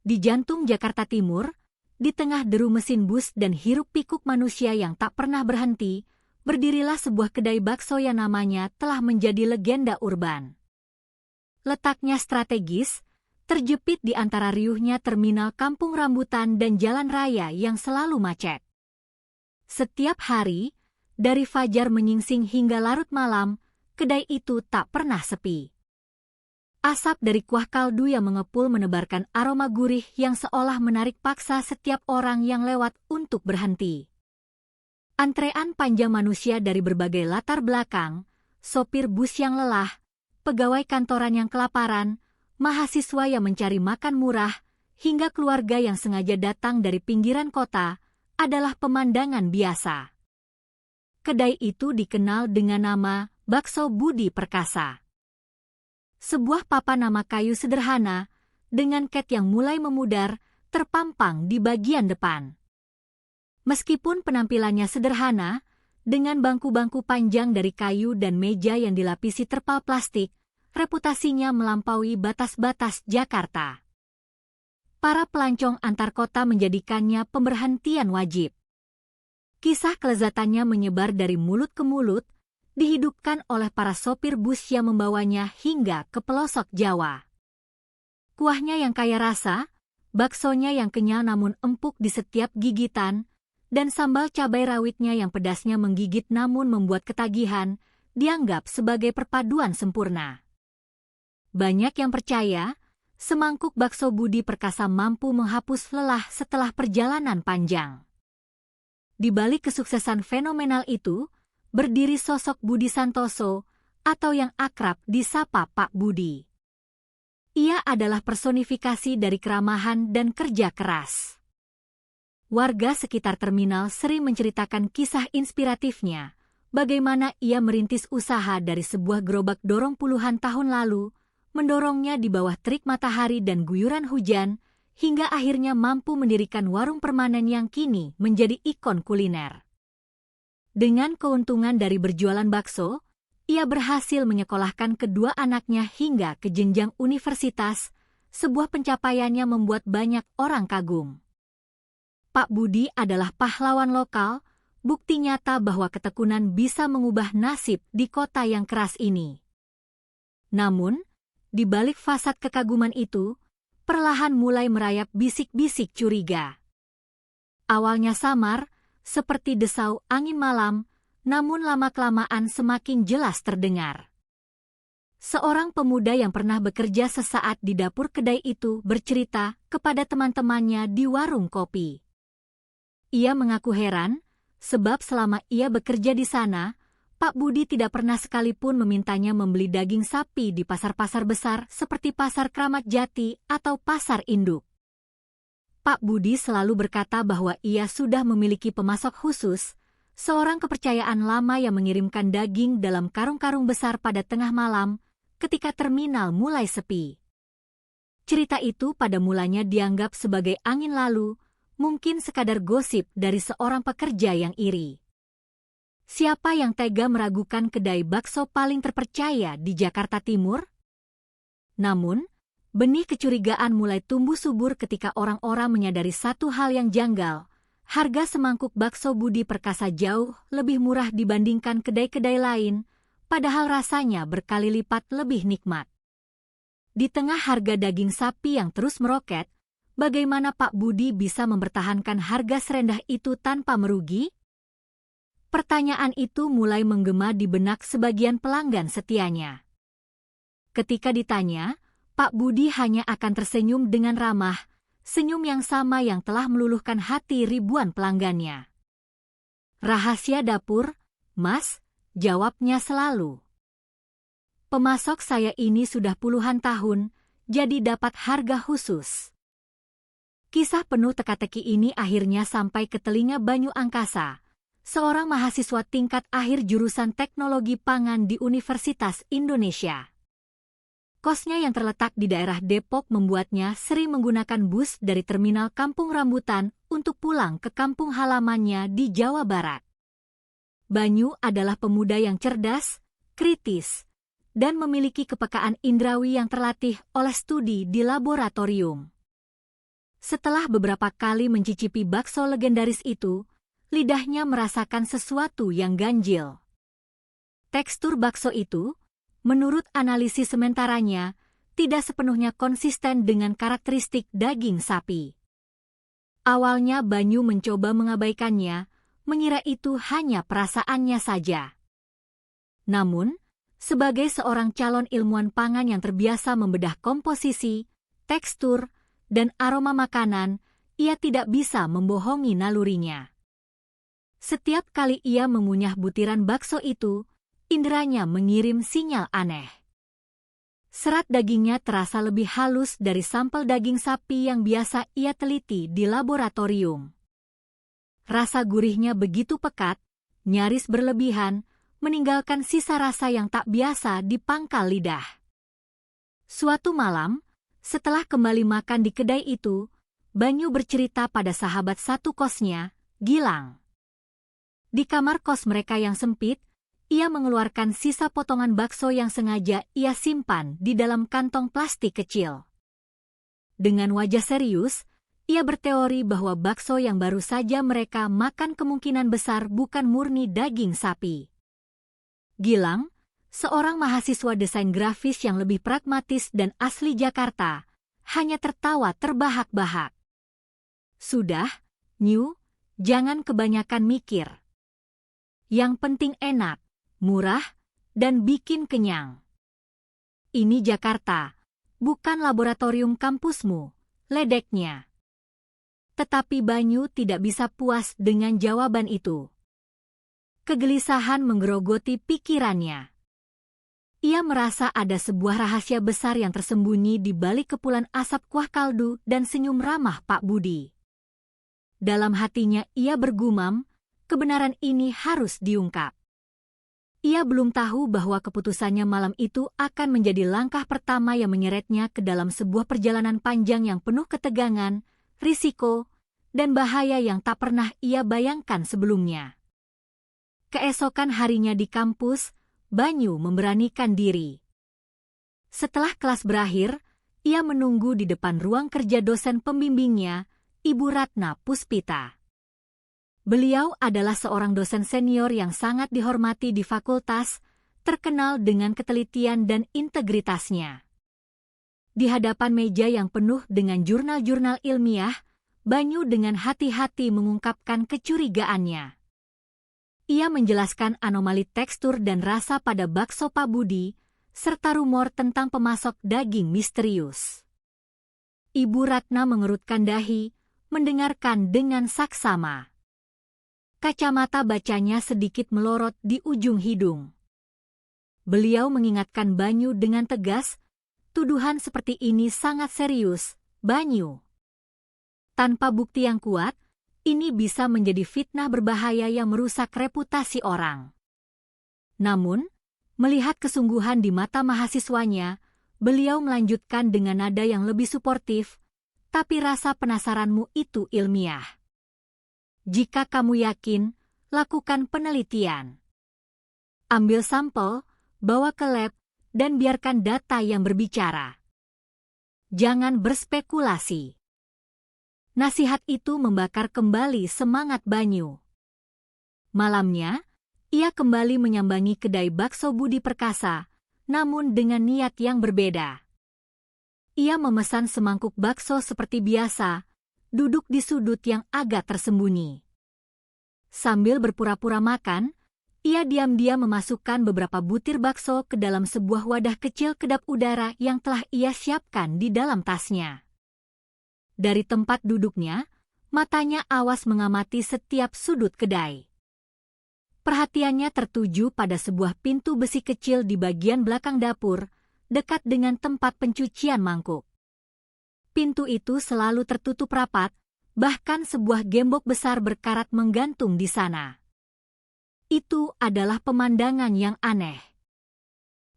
Di jantung Jakarta Timur, di tengah deru mesin bus dan hiruk-pikuk manusia yang tak pernah berhenti, berdirilah sebuah kedai bakso yang namanya telah menjadi legenda urban. Letaknya strategis, terjepit di antara riuhnya terminal Kampung Rambutan dan jalan raya yang selalu macet. Setiap hari, dari fajar menyingsing hingga larut malam, kedai itu tak pernah sepi. Asap dari kuah kaldu yang mengepul menebarkan aroma gurih yang seolah menarik paksa setiap orang yang lewat untuk berhenti. Antrean panjang manusia dari berbagai latar belakang, sopir bus yang lelah, pegawai kantoran yang kelaparan, mahasiswa yang mencari makan murah, hingga keluarga yang sengaja datang dari pinggiran kota, adalah pemandangan biasa. Kedai itu dikenal dengan nama Bakso Budi Perkasa. Sebuah papan nama kayu sederhana, dengan cat yang mulai memudar, terpampang di bagian depan. Meskipun penampilannya sederhana, dengan bangku-bangku panjang dari kayu dan meja yang dilapisi terpal plastik, reputasinya melampaui batas-batas Jakarta. Para pelancong antar kota menjadikannya pemberhentian wajib. Kisah kelezatannya menyebar dari mulut ke mulut, dihidupkan oleh para sopir bus yang membawanya hingga ke pelosok Jawa. Kuahnya yang kaya rasa, baksonya yang kenyal namun empuk di setiap gigitan, dan sambal cabai rawitnya yang pedasnya menggigit namun membuat ketagihan, dianggap sebagai perpaduan sempurna. Banyak yang percaya, semangkuk bakso Budi Perkasa mampu menghapus lelah setelah perjalanan panjang. Di balik kesuksesan fenomenal itu, berdiri sosok Budi Santoso, atau yang akrab disapa Pak Budi. Ia adalah personifikasi dari keramahan dan kerja keras. Warga sekitar terminal sering menceritakan kisah inspiratifnya, bagaimana ia merintis usaha dari sebuah gerobak dorong puluhan tahun lalu, mendorongnya di bawah terik matahari dan guyuran hujan, hingga akhirnya mampu mendirikan warung permanen yang kini menjadi ikon kuliner. Dengan keuntungan dari berjualan bakso, ia berhasil menyekolahkan kedua anaknya hingga ke jenjang universitas, sebuah pencapaian yang membuat banyak orang kagum. Pak Budi adalah pahlawan lokal, bukti nyata bahwa ketekunan bisa mengubah nasib di kota yang keras ini. Namun, di balik fasad kekaguman itu, perlahan mulai merayap bisik-bisik curiga. Awalnya samar, seperti desau angin malam, namun lama-kelamaan semakin jelas terdengar. Seorang pemuda yang pernah bekerja sesaat di dapur kedai itu bercerita kepada teman-temannya di warung kopi. Ia mengaku heran, sebab selama ia bekerja di sana, Pak Budi tidak pernah sekalipun memintanya membeli daging sapi di pasar-pasar besar seperti Pasar Kramat Jati atau Pasar Induk. Pak Budi selalu berkata bahwa ia sudah memiliki pemasok khusus, seorang kepercayaan lama yang mengirimkan daging dalam karung-karung besar pada tengah malam ketika terminal mulai sepi. Cerita itu pada mulanya dianggap sebagai angin lalu, mungkin sekadar gosip dari seorang pekerja yang iri. Siapa yang tega meragukan kedai bakso paling terpercaya di Jakarta Timur? Namun, benih kecurigaan mulai tumbuh subur ketika orang-orang menyadari satu hal yang janggal. Harga semangkuk bakso Budi Perkasa jauh lebih murah dibandingkan kedai-kedai lain, padahal rasanya berkali lipat lebih nikmat. Di tengah harga daging sapi yang terus meroket, bagaimana Pak Budi bisa mempertahankan harga serendah itu tanpa merugi? Pertanyaan itu mulai menggema di benak sebagian pelanggan setianya. Ketika ditanya, Pak Budi hanya akan tersenyum dengan ramah, senyum yang sama yang telah meluluhkan hati ribuan pelanggannya. Rahasia dapur, Mas, jawabnya selalu. Pemasok saya ini sudah puluhan tahun, jadi dapat harga khusus. Kisah penuh teka-teki ini akhirnya sampai ke telinga Banyu Angkasa, seorang mahasiswa tingkat akhir jurusan teknologi pangan di Universitas Indonesia. Kosnya yang terletak di daerah Depok membuatnya sering menggunakan bus dari terminal Kampung Rambutan untuk pulang ke kampung halamannya di Jawa Barat. Banyu adalah pemuda yang cerdas, kritis, dan memiliki kepekaan indrawi yang terlatih oleh studi di laboratorium. Setelah beberapa kali mencicipi bakso legendaris itu, lidahnya merasakan sesuatu yang ganjil. Tekstur bakso itu, menurut analisis sementaranya, tidak sepenuhnya konsisten dengan karakteristik daging sapi. Awalnya Banyu mencoba mengabaikannya, mengira itu hanya perasaannya saja. Namun, sebagai seorang calon ilmuwan pangan yang terbiasa membedah komposisi, tekstur, dan aroma makanan, ia tidak bisa membohongi nalurinya. Setiap kali ia mengunyah butiran bakso itu, inderanya mengirim sinyal aneh. Serat dagingnya terasa lebih halus dari sampel daging sapi yang biasa ia teliti di laboratorium. Rasa gurihnya begitu pekat, nyaris berlebihan, meninggalkan sisa rasa yang tak biasa di pangkal lidah. Suatu malam, setelah kembali makan di kedai itu, Banyu bercerita pada sahabat satu kosnya, Gilang. Di kamar kos mereka yang sempit, ia mengeluarkan sisa potongan bakso yang sengaja ia simpan di dalam kantong plastik kecil. Dengan wajah serius, ia berteori bahwa bakso yang baru saja mereka makan kemungkinan besar bukan murni daging sapi. Gilang, seorang mahasiswa desain grafis yang lebih pragmatis dan asli Jakarta, hanya tertawa terbahak-bahak. Sudah, Nyu, jangan kebanyakan mikir. Yang penting enak, murah, dan bikin kenyang. Ini Jakarta, bukan laboratorium kampusmu, ledeknya. Tetapi Banyu tidak bisa puas dengan jawaban itu. Kegelisahan menggerogoti pikirannya. Ia merasa ada sebuah rahasia besar yang tersembunyi di balik kepulan asap kuah kaldu dan senyum ramah Pak Budi. Dalam hatinya ia bergumam, kebenaran ini harus diungkap. Ia belum tahu bahwa keputusannya malam itu akan menjadi langkah pertama yang menyeretnya ke dalam sebuah perjalanan panjang yang penuh ketegangan, risiko, dan bahaya yang tak pernah ia bayangkan sebelumnya. Keesokan harinya di kampus, Banyu memberanikan diri. Setelah kelas berakhir, ia menunggu di depan ruang kerja dosen pembimbingnya, Ibu Ratna Puspita. Beliau adalah seorang dosen senior yang sangat dihormati di fakultas, terkenal dengan ketelitian dan integritasnya. Di hadapan meja yang penuh dengan jurnal-jurnal ilmiah, Banyu dengan hati-hati mengungkapkan kecurigaannya. Ia menjelaskan anomali tekstur dan rasa pada bakso Pak Budi, serta rumor tentang pemasok daging misterius. Ibu Ratna mengerutkan dahi, mendengarkan dengan saksama. Kacamata bacanya sedikit melorot di ujung hidung. Beliau mengingatkan Banyu dengan tegas, tuduhan seperti ini sangat serius, Banyu. Tanpa bukti yang kuat, ini bisa menjadi fitnah berbahaya yang merusak reputasi orang. Namun, melihat kesungguhan di mata mahasiswanya, beliau melanjutkan dengan nada yang lebih suportif, tapi rasa penasaranmu itu ilmiah. Jika kamu yakin, lakukan penelitian. Ambil sampel, bawa ke lab, dan biarkan data yang berbicara. Jangan berspekulasi. Nasihat itu membakar kembali semangat Banyu. Malamnya, ia kembali menyambangi kedai bakso Budi Perkasa, namun dengan niat yang berbeda. Ia memesan semangkuk bakso seperti biasa, duduk di sudut yang agak tersembunyi. Sambil berpura-pura makan, ia diam-diam memasukkan beberapa butir bakso ke dalam sebuah wadah kecil kedap udara yang telah ia siapkan di dalam tasnya. Dari tempat duduknya, matanya awas mengamati setiap sudut kedai. Perhatiannya tertuju pada sebuah pintu besi kecil di bagian belakang dapur, dekat dengan tempat pencucian mangkuk. Pintu itu selalu tertutup rapat, bahkan sebuah gembok besar berkarat menggantung di sana. Itu adalah pemandangan yang aneh.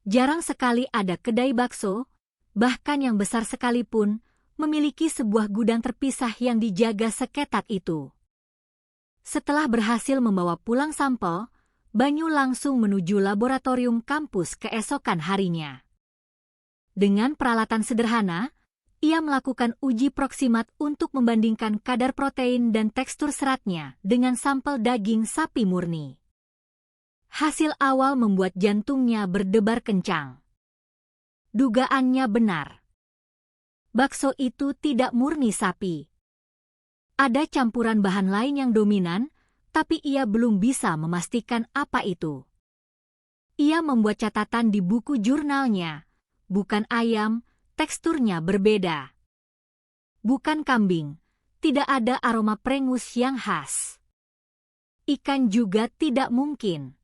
Jarang sekali ada kedai bakso, bahkan yang besar sekalipun, memiliki sebuah gudang terpisah yang dijaga seketat itu. Setelah berhasil membawa pulang sampel, Banyu langsung menuju laboratorium kampus keesokan harinya. Dengan peralatan sederhana, Ia melakukan uji proksimat untuk membandingkan kadar protein dan tekstur seratnya dengan sampel daging sapi murni. Hasil awal membuat jantungnya berdebar kencang. Dugaannya benar. Bakso itu tidak murni sapi. Ada campuran bahan lain yang dominan, tapi ia belum bisa memastikan apa itu. Ia membuat catatan di buku jurnalnya. Bukan ayam, teksturnya berbeda. Bukan kambing, tidak ada aroma prengus yang khas. Ikan juga tidak mungkin.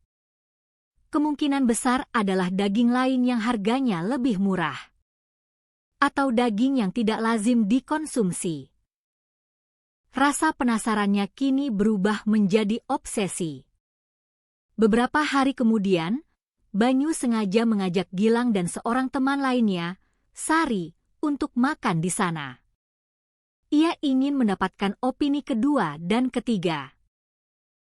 Kemungkinan besar adalah daging lain yang harganya lebih murah. Atau daging yang tidak lazim dikonsumsi. Rasa penasarannya kini berubah menjadi obsesi. Beberapa hari kemudian, Banyu sengaja mengajak Gilang dan seorang teman lainnya, Sari, untuk makan di sana. Ia ingin mendapatkan opini kedua dan ketiga.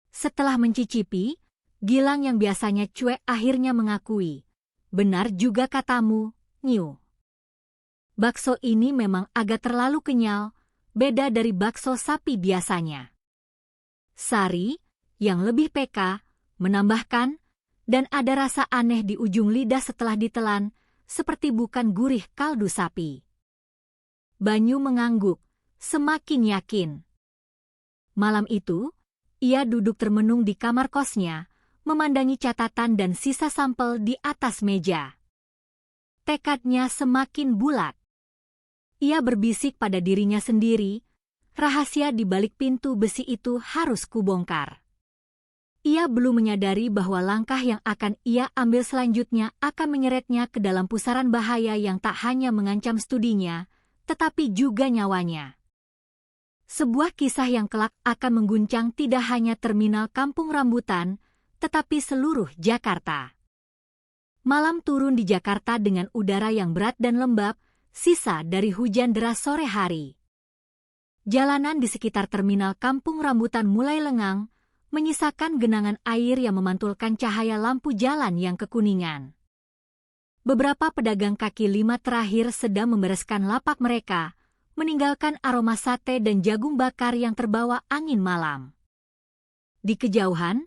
Setelah mencicipi, Gilang yang biasanya cuek akhirnya mengakui, benar juga katamu, Nyu. Bakso ini memang agak terlalu kenyal, beda dari bakso sapi biasanya. Sari, yang lebih peka, menambahkan, dan ada rasa aneh di ujung lidah setelah ditelan, seperti bukan gurih kaldu sapi. Banyu mengangguk, semakin yakin. Malam itu, ia duduk termenung di kamar kosnya, memandangi catatan dan sisa sampel di atas meja. Tekadnya semakin bulat. Ia berbisik pada dirinya sendiri, rahasia di balik pintu besi itu harus kubongkar. Ia belum menyadari bahwa langkah yang akan ia ambil selanjutnya akan menyeretnya ke dalam pusaran bahaya yang tak hanya mengancam studinya, tetapi juga nyawanya. Sebuah kisah yang kelak akan mengguncang tidak hanya terminal Kampung Rambutan, tetapi seluruh Jakarta. Malam turun di Jakarta dengan udara yang berat dan lembab, sisa dari hujan deras sore hari. Jalanan di sekitar terminal Kampung Rambutan mulai lengang, menyisakan genangan air yang memantulkan cahaya lampu jalan yang kekuningan. Beberapa pedagang kaki lima terakhir sedang membereskan lapak mereka, meninggalkan aroma sate dan jagung bakar yang terbawa angin malam. Di kejauhan,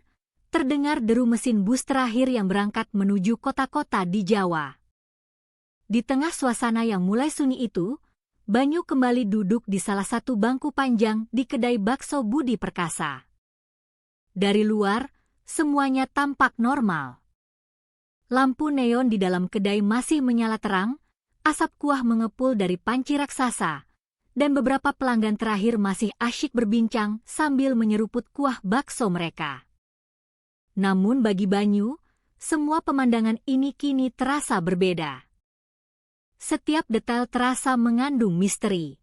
terdengar deru mesin bus terakhir yang berangkat menuju kota-kota di Jawa. Di tengah suasana yang mulai sunyi itu, Banyu kembali duduk di salah satu bangku panjang di kedai bakso Budi Perkasa. Dari luar, semuanya tampak normal. Lampu neon di dalam kedai masih menyala terang, asap kuah mengepul dari panci raksasa, dan beberapa pelanggan terakhir masih asyik berbincang sambil menyeruput kuah bakso mereka. Namun bagi Banyu, semua pemandangan ini kini terasa berbeda. Setiap detail terasa mengandung misteri.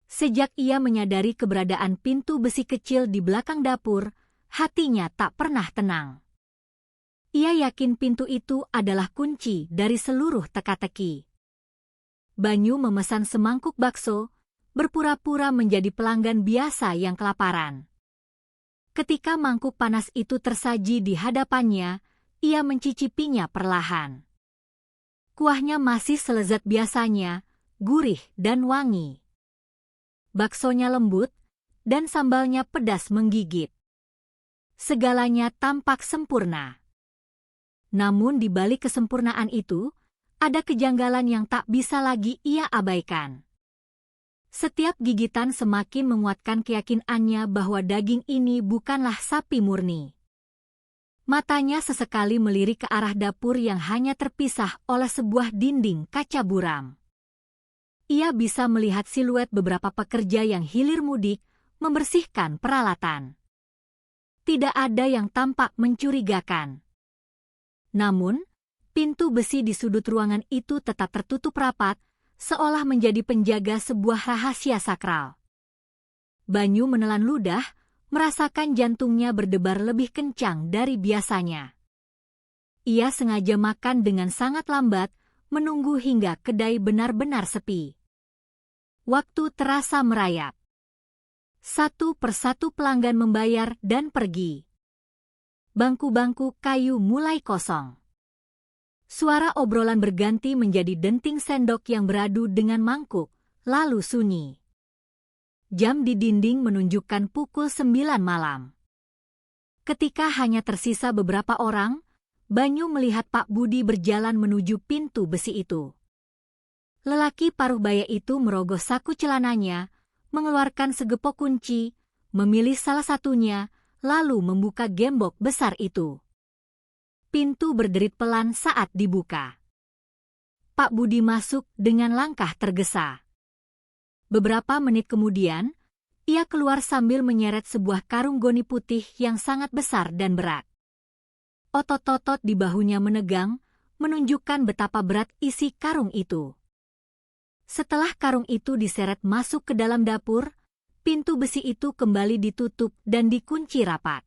Sejak ia menyadari keberadaan pintu besi kecil di belakang dapur, hatinya tak pernah tenang. Ia yakin pintu itu adalah kunci dari seluruh teka-teki. Banyu memesan semangkuk bakso, berpura-pura menjadi pelanggan biasa yang kelaparan. Ketika mangkuk panas itu tersaji di hadapannya, ia mencicipinya perlahan. Kuahnya masih selezat biasanya, gurih dan wangi. Baksonya lembut, dan sambalnya pedas menggigit. Segalanya tampak sempurna. Namun di balik kesempurnaan itu, ada kejanggalan yang tak bisa lagi ia abaikan. Setiap gigitan semakin menguatkan keyakinannya bahwa daging ini bukanlah sapi murni. Matanya sesekali melirik ke arah dapur yang hanya terpisah oleh sebuah dinding kaca buram. Ia bisa melihat siluet beberapa pekerja yang hilir mudik, membersihkan peralatan. Tidak ada yang tampak mencurigakan. Namun, pintu besi di sudut ruangan itu tetap tertutup rapat, seolah menjadi penjaga sebuah rahasia sakral. Banyu menelan ludah, merasakan jantungnya berdebar lebih kencang dari biasanya. Ia sengaja makan dengan sangat lambat, menunggu hingga kedai benar-benar sepi. Waktu terasa merayap. Satu persatu pelanggan membayar dan pergi. Bangku-bangku kayu mulai kosong. Suara obrolan berganti menjadi denting sendok yang beradu dengan mangkuk, lalu sunyi. Jam di dinding menunjukkan pukul 9 malam. Ketika hanya tersisa beberapa orang, Banyu melihat Pak Budi berjalan menuju pintu besi itu. Lelaki paruh baya itu merogoh saku celananya, mengeluarkan segepok kunci, memilih salah satunya, lalu membuka gembok besar itu. Pintu berderit pelan saat dibuka. Pak Budi masuk dengan langkah tergesa. Beberapa menit kemudian, ia keluar sambil menyeret sebuah karung goni putih yang sangat besar dan berat. Otot-otot di bahunya menegang, menunjukkan betapa berat isi karung itu. Setelah karung itu diseret masuk ke dalam dapur, pintu besi itu kembali ditutup dan dikunci rapat.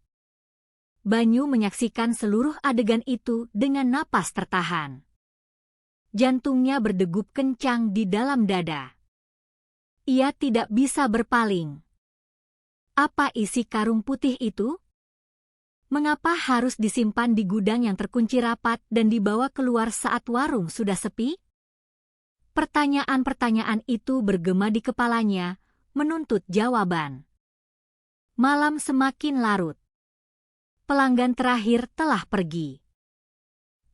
Banyu menyaksikan seluruh adegan itu dengan napas tertahan. Jantungnya berdegup kencang di dalam dada. Ia tidak bisa berpaling. Apa isi karung putih itu? Mengapa harus disimpan di gudang yang terkunci rapat dan dibawa keluar saat warung sudah sepi? Pertanyaan-pertanyaan itu bergema di kepalanya, menuntut jawaban. Malam semakin larut. Pelanggan terakhir telah pergi.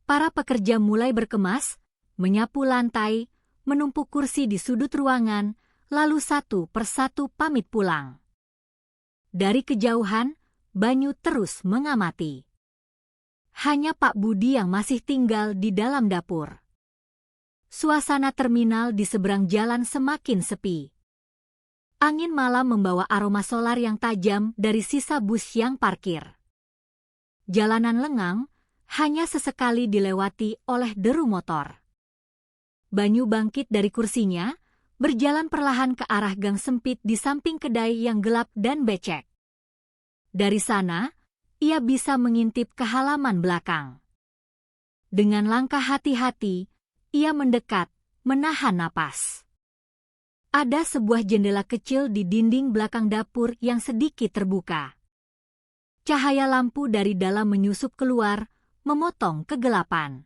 Para pekerja mulai berkemas, menyapu lantai, menumpuk kursi di sudut ruangan, lalu satu persatu pamit pulang. Dari kejauhan, Banyu terus mengamati. Hanya Pak Budi yang masih tinggal di dalam dapur. Suasana terminal di seberang jalan semakin sepi. Angin malam membawa aroma solar yang tajam dari sisa bus yang parkir. Jalanan lengang, hanya sesekali dilewati oleh deru motor. Banyu bangkit dari kursinya, berjalan perlahan ke arah gang sempit di samping kedai yang gelap dan becek. Dari sana, ia bisa mengintip ke halaman belakang. Dengan langkah hati-hati, ia mendekat, menahan napas. Ada sebuah jendela kecil di dinding belakang dapur yang sedikit terbuka. Cahaya lampu dari dalam menyusup keluar, memotong kegelapan.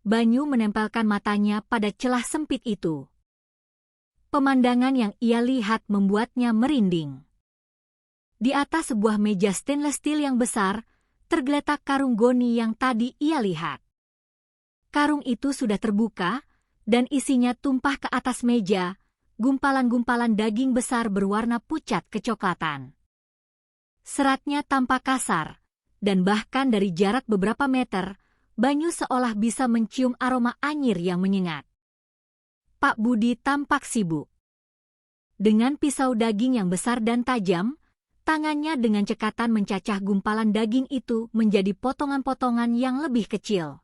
Banyu menempelkan matanya pada celah sempit itu. Pemandangan yang ia lihat membuatnya merinding. Di atas sebuah meja stainless steel yang besar, tergeletak karung goni yang tadi ia lihat. Karung itu sudah terbuka, dan isinya tumpah ke atas meja, gumpalan-gumpalan daging besar berwarna pucat kecoklatan. Seratnya tampak kasar, dan bahkan dari jarak beberapa meter, Banyu seolah bisa mencium aroma anyir yang menyengat. Pak Budi tampak sibuk. Dengan pisau daging yang besar dan tajam, tangannya dengan cekatan mencacah gumpalan daging itu menjadi potongan-potongan yang lebih kecil.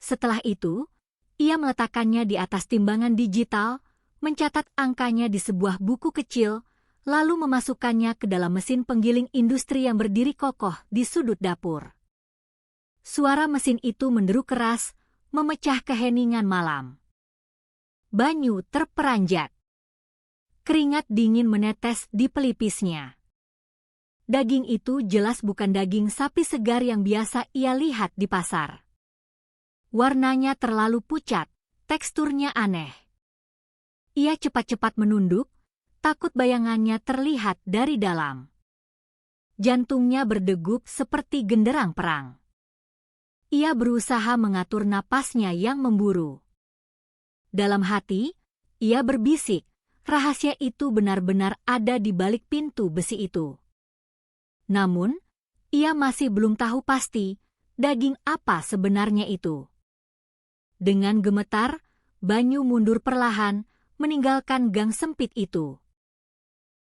Setelah itu, ia meletakkannya di atas timbangan digital, mencatat angkanya di sebuah buku kecil, lalu memasukkannya ke dalam mesin penggiling industri yang berdiri kokoh di sudut dapur. Suara mesin itu menderu keras, memecah keheningan malam. Banyu terperanjat. Keringat dingin menetes di pelipisnya. Daging itu jelas bukan daging sapi segar yang biasa ia lihat di pasar. Warnanya terlalu pucat, teksturnya aneh. Ia cepat-cepat menunduk, takut bayangannya terlihat dari dalam. Jantungnya berdegup seperti genderang perang. Ia berusaha mengatur napasnya yang memburu. Dalam hati, ia berbisik, rahasia itu benar-benar ada di balik pintu besi itu. Namun, ia masih belum tahu pasti daging apa sebenarnya itu. Dengan gemetar, Banyu mundur perlahan, meninggalkan gang sempit itu.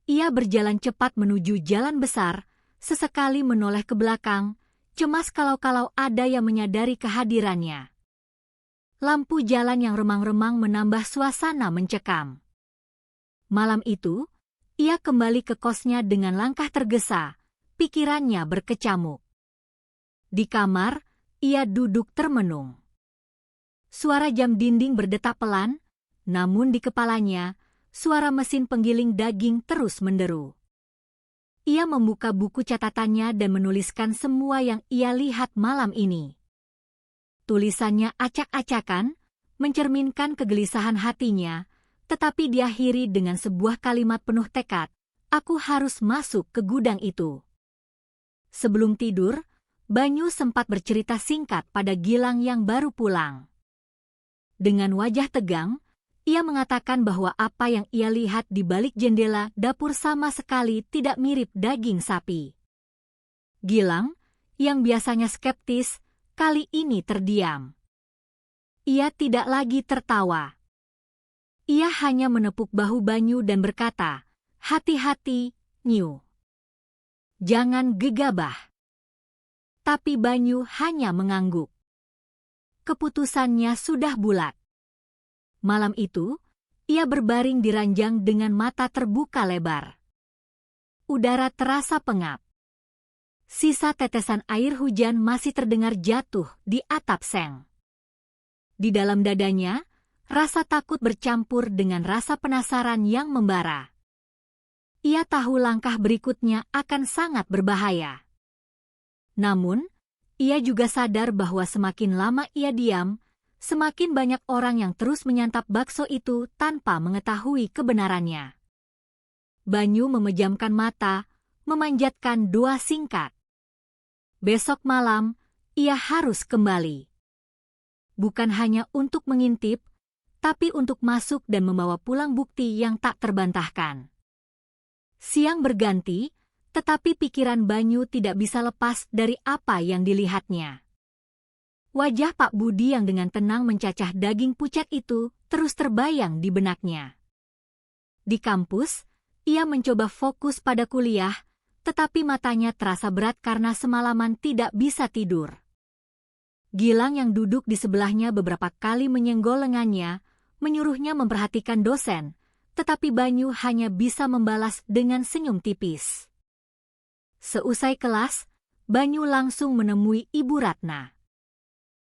Ia berjalan cepat menuju jalan besar, sesekali menoleh ke belakang, cemas kalau-kalau ada yang menyadari kehadirannya. Lampu jalan yang remang-remang menambah suasana mencekam. Malam itu, ia kembali ke kosnya dengan langkah tergesa, pikirannya berkecamuk. Di kamar, ia duduk termenung. Suara jam dinding berdetak pelan, namun di kepalanya, suara mesin penggiling daging terus menderu. Ia membuka buku catatannya dan menuliskan semua yang ia lihat malam ini. Tulisannya acak-acakan, mencerminkan kegelisahan hatinya, tetapi diakhiri dengan sebuah kalimat penuh tekad, "Aku harus masuk ke gudang itu." Sebelum tidur, Banyu sempat bercerita singkat pada Gilang yang baru pulang. Dengan wajah tegang, ia mengatakan bahwa apa yang ia lihat di balik jendela dapur sama sekali tidak mirip daging sapi. Gilang, yang biasanya skeptis, kali ini terdiam. Ia tidak lagi tertawa. Ia hanya menepuk bahu Banyu dan berkata, "Hati-hati, Nyu. Jangan gegabah." Tapi Banyu hanya mengangguk. Keputusannya sudah bulat. Malam itu, ia berbaring di ranjang dengan mata terbuka lebar. Udara terasa pengap. Sisa tetesan air hujan masih terdengar jatuh di atap seng. Di dalam dadanya, rasa takut bercampur dengan rasa penasaran yang membara. Ia tahu langkah berikutnya akan sangat berbahaya. Namun, ia juga sadar bahwa semakin lama ia diam, semakin banyak orang yang terus menyantap bakso itu tanpa mengetahui kebenarannya. Banyu memejamkan mata, memanjatkan doa singkat. Besok malam, ia harus kembali. Bukan hanya untuk mengintip, tapi untuk masuk dan membawa pulang bukti yang tak terbantahkan. Siang berganti, tetapi pikiran Banyu tidak bisa lepas dari apa yang dilihatnya. Wajah Pak Budi yang dengan tenang mencacah daging pucat itu terus terbayang di benaknya. Di kampus, ia mencoba fokus pada kuliah, tetapi matanya terasa berat karena semalaman tidak bisa tidur. Gilang yang duduk di sebelahnya beberapa kali menyenggol lengannya, menyuruhnya memperhatikan dosen, tetapi Banyu hanya bisa membalas dengan senyum tipis. Seusai kelas, Banyu langsung menemui Ibu Ratna.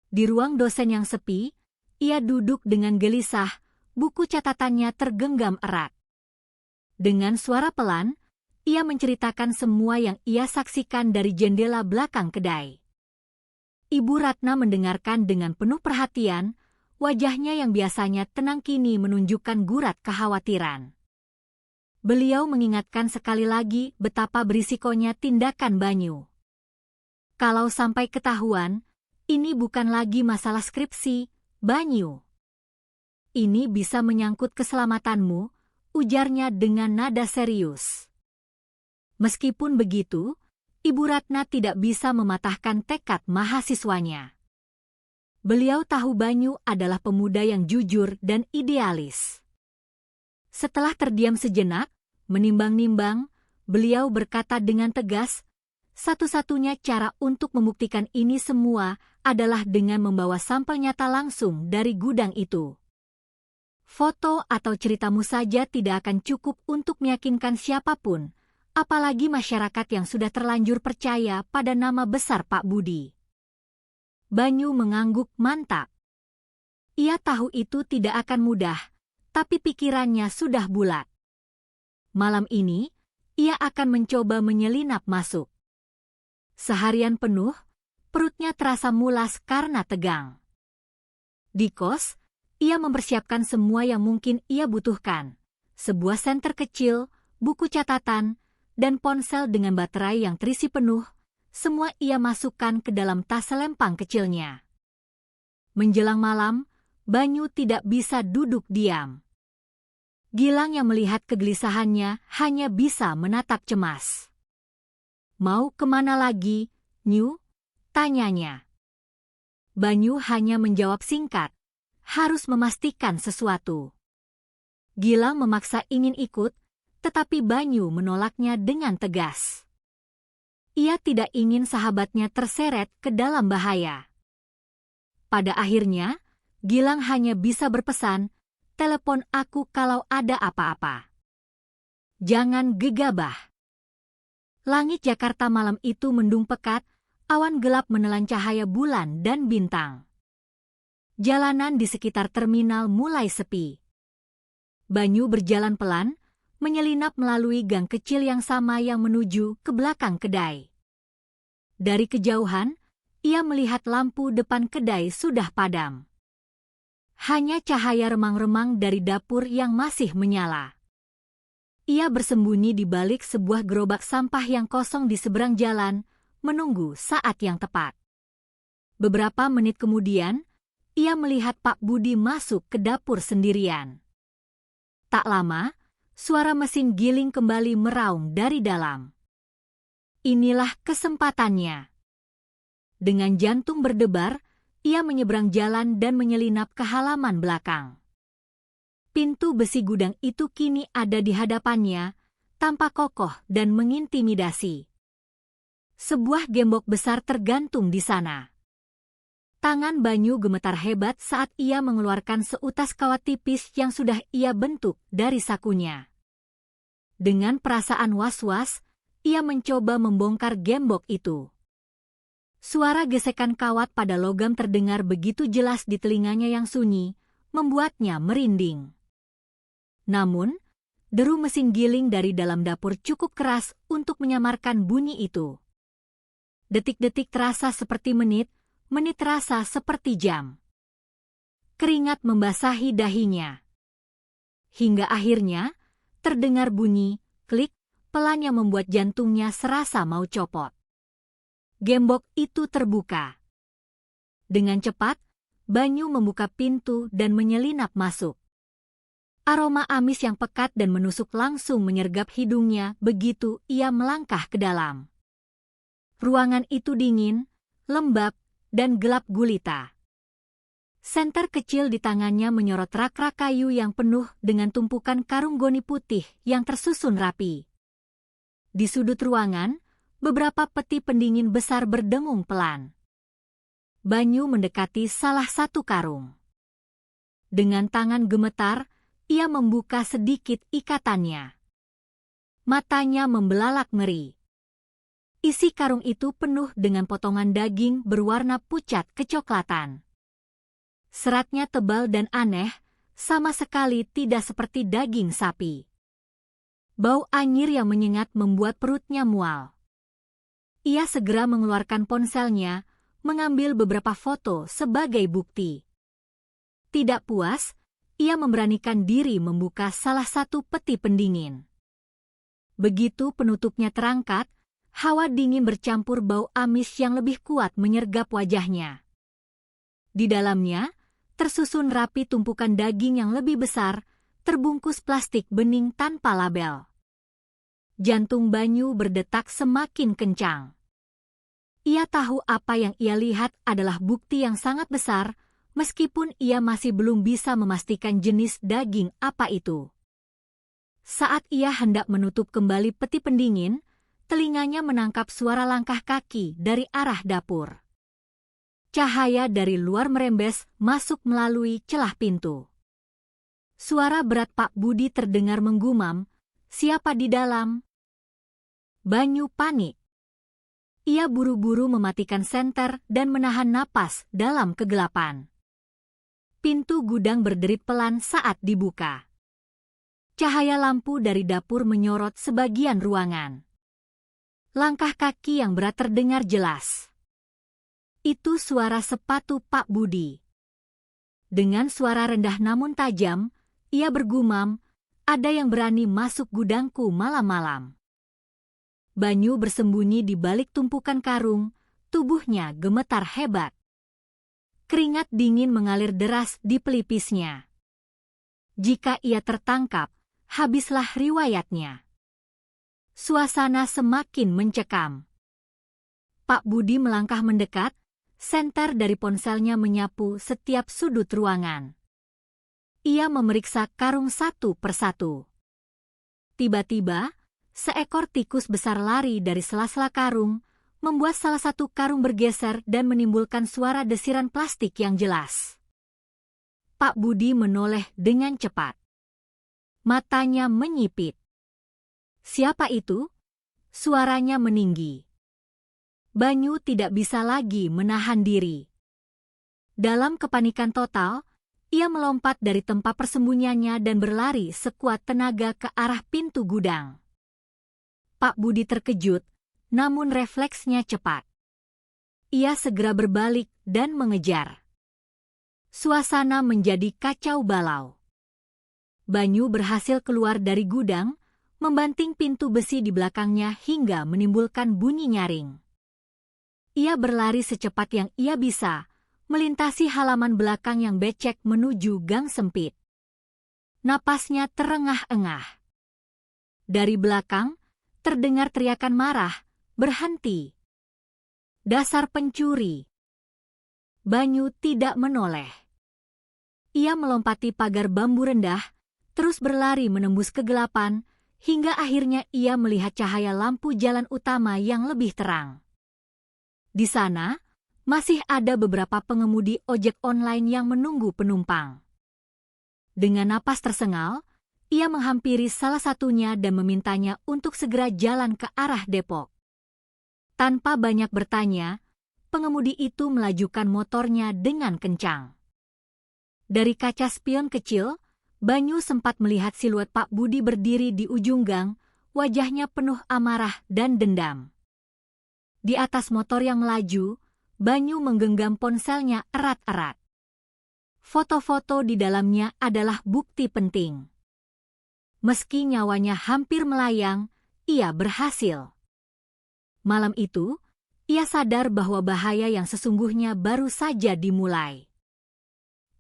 Di ruang dosen yang sepi, ia duduk dengan gelisah, buku catatannya tergenggam erat. Dengan suara pelan, ia menceritakan semua yang ia saksikan dari jendela belakang kedai. Ibu Ratna mendengarkan dengan penuh perhatian, wajahnya yang biasanya tenang kini menunjukkan gurat kekhawatiran. Beliau mengingatkan sekali lagi betapa berisikonya tindakan Banyu. Kalau sampai ketahuan, ini bukan lagi masalah skripsi, Banyu. Ini bisa menyangkut keselamatanmu, ujarnya dengan nada serius. Meskipun begitu, Ibu Ratna tidak bisa mematahkan tekad mahasiswanya. Beliau tahu Banyu adalah pemuda yang jujur dan idealis. Setelah terdiam sejenak, menimbang-nimbang, beliau berkata dengan tegas, satu-satunya cara untuk membuktikan ini semua adalah dengan membawa sampel nyata langsung dari gudang itu. Foto atau ceritamu saja tidak akan cukup untuk meyakinkan siapapun, apalagi masyarakat yang sudah terlanjur percaya pada nama besar Pak Budi. Banyu mengangguk mantap. Ia tahu itu tidak akan mudah, tapi pikirannya sudah bulat. Malam ini, ia akan mencoba menyelinap masuk. Seharian penuh, perutnya terasa mulas karena tegang. Di kos, ia mempersiapkan semua yang mungkin ia butuhkan. Sebuah senter kecil, buku catatan, dan ponsel dengan baterai yang terisi penuh, semua ia masukkan ke dalam tas selempang kecilnya. Menjelang malam, Banyu tidak bisa duduk diam. Gilang yang melihat kegelisahannya hanya bisa menatap cemas. "Mau kemana lagi, Nyu?" tanyanya. Banyu hanya menjawab singkat, harus memastikan sesuatu. Gilang memaksa ingin ikut, tetapi Banyu menolaknya dengan tegas. Ia tidak ingin sahabatnya terseret ke dalam bahaya. Pada akhirnya, Gilang hanya bisa berpesan, "Telepon aku kalau ada apa-apa. Jangan gegabah." Langit Jakarta malam itu mendung pekat, awan gelap menelan cahaya bulan dan bintang. Jalanan di sekitar terminal mulai sepi. Banyu berjalan pelan, menyelinap melalui gang kecil yang sama yang menuju ke belakang kedai. Dari kejauhan, ia melihat lampu depan kedai sudah padam. Hanya cahaya remang-remang dari dapur yang masih menyala. Ia bersembunyi di balik sebuah gerobak sampah yang kosong di seberang jalan, menunggu saat yang tepat. Beberapa menit kemudian, ia melihat Pak Budi masuk ke dapur sendirian. Tak lama, suara mesin giling kembali meraung dari dalam. Inilah kesempatannya. Dengan jantung berdebar, ia menyeberang jalan dan menyelinap ke halaman belakang. Pintu besi gudang itu kini ada di hadapannya, tampak kokoh dan mengintimidasi. Sebuah gembok besar tergantung di sana. Tangan Banyu gemetar hebat saat ia mengeluarkan seutas kawat tipis yang sudah ia bentuk dari sakunya. Dengan perasaan was-was, ia mencoba membongkar gembok itu. Suara gesekan kawat pada logam terdengar begitu jelas di telinganya yang sunyi, membuatnya merinding. Namun, deru mesin giling dari dalam dapur cukup keras untuk menyamarkan bunyi itu. Detik-detik terasa seperti menit, menit terasa seperti jam. Keringat membasahi dahinya. Hingga akhirnya, terdengar bunyi, klik, pelan yang membuat jantungnya serasa mau copot. Gembok itu terbuka. Dengan cepat, Banyu membuka pintu dan menyelinap masuk. Aroma amis yang pekat dan menusuk langsung menyergap hidungnya begitu ia melangkah ke dalam. Ruangan itu dingin, lembab, dan gelap gulita. Senter kecil di tangannya menyorot rak-rak kayu yang penuh dengan tumpukan karung goni putih yang tersusun rapi. Di sudut ruangan, beberapa peti pendingin besar berdengung pelan. Banyu mendekati salah satu karung. Dengan tangan gemetar, ia membuka sedikit ikatannya. Matanya membelalak ngeri. Isi karung itu penuh dengan potongan daging berwarna pucat kecoklatan. Seratnya tebal dan aneh, sama sekali tidak seperti daging sapi. Bau anyir yang menyengat membuat perutnya mual. Ia segera mengeluarkan ponselnya, mengambil beberapa foto sebagai bukti. Tidak puas, ia memberanikan diri membuka salah satu peti pendingin. Begitu penutupnya terangkat, hawa dingin bercampur bau amis yang lebih kuat menyergap wajahnya. Di dalamnya, tersusun rapi tumpukan daging yang lebih besar, terbungkus plastik bening tanpa label. Jantung Banyu berdetak semakin kencang. Ia tahu apa yang ia lihat adalah bukti yang sangat besar, meskipun ia masih belum bisa memastikan jenis daging apa itu. Saat ia hendak menutup kembali peti pendingin, telinganya menangkap suara langkah kaki dari arah dapur. Cahaya dari luar merembes masuk melalui celah pintu. Suara berat Pak Budi terdengar menggumam, "Siapa di dalam?" Banyu panik. Ia buru-buru mematikan senter dan menahan napas dalam kegelapan. Pintu gudang berderit pelan saat dibuka. Cahaya lampu dari dapur menyorot sebagian ruangan. Langkah kaki yang berat terdengar jelas. Itu suara sepatu Pak Budi. Dengan suara rendah namun tajam, ia bergumam, "Ada yang berani masuk gudangku malam-malam." Banyu bersembunyi di balik tumpukan karung, tubuhnya gemetar hebat. Keringat dingin mengalir deras di pelipisnya. Jika ia tertangkap, habislah riwayatnya. Suasana semakin mencekam. Pak Budi melangkah mendekat, senter dari ponselnya menyapu setiap sudut ruangan. Ia memeriksa karung satu persatu. Tiba-tiba, seekor tikus besar lari dari sela-sela karung, membuat salah satu karung bergeser dan menimbulkan suara desiran plastik yang jelas. Pak Budi menoleh dengan cepat. Matanya menyipit. Siapa itu? Suaranya meninggi. Banyu tidak bisa lagi menahan diri. Dalam kepanikan total, ia melompat dari tempat persembunyiannya dan berlari sekuat tenaga ke arah pintu gudang. Pak Budi terkejut, namun refleksnya cepat. Ia segera berbalik dan mengejar. Suasana menjadi kacau balau. Banyu berhasil keluar dari gudang, membanting pintu besi di belakangnya hingga menimbulkan bunyi nyaring. Ia berlari secepat yang ia bisa, melintasi halaman belakang yang becek menuju gang sempit. Napasnya terengah-engah. Dari belakang, terdengar teriakan marah, "Berhenti! Dasar pencuri!" Banyu tidak menoleh. Ia melompati pagar bambu rendah, terus berlari menembus kegelapan, hingga akhirnya ia melihat cahaya lampu jalan utama yang lebih terang. Di sana, masih ada beberapa pengemudi ojek online yang menunggu penumpang. Dengan napas tersengal, ia menghampiri salah satunya dan memintanya untuk segera jalan ke arah Depok. Tanpa banyak bertanya, pengemudi itu melajukan motornya dengan kencang. Dari kaca spion kecil, Banyu sempat melihat siluet Pak Budi berdiri di ujung gang, wajahnya penuh amarah dan dendam. Di atas motor yang melaju, Banyu menggenggam ponselnya erat-erat. Foto-foto di dalamnya adalah bukti penting. Meski nyawanya hampir melayang, ia berhasil. Malam itu, ia sadar bahwa bahaya yang sesungguhnya baru saja dimulai.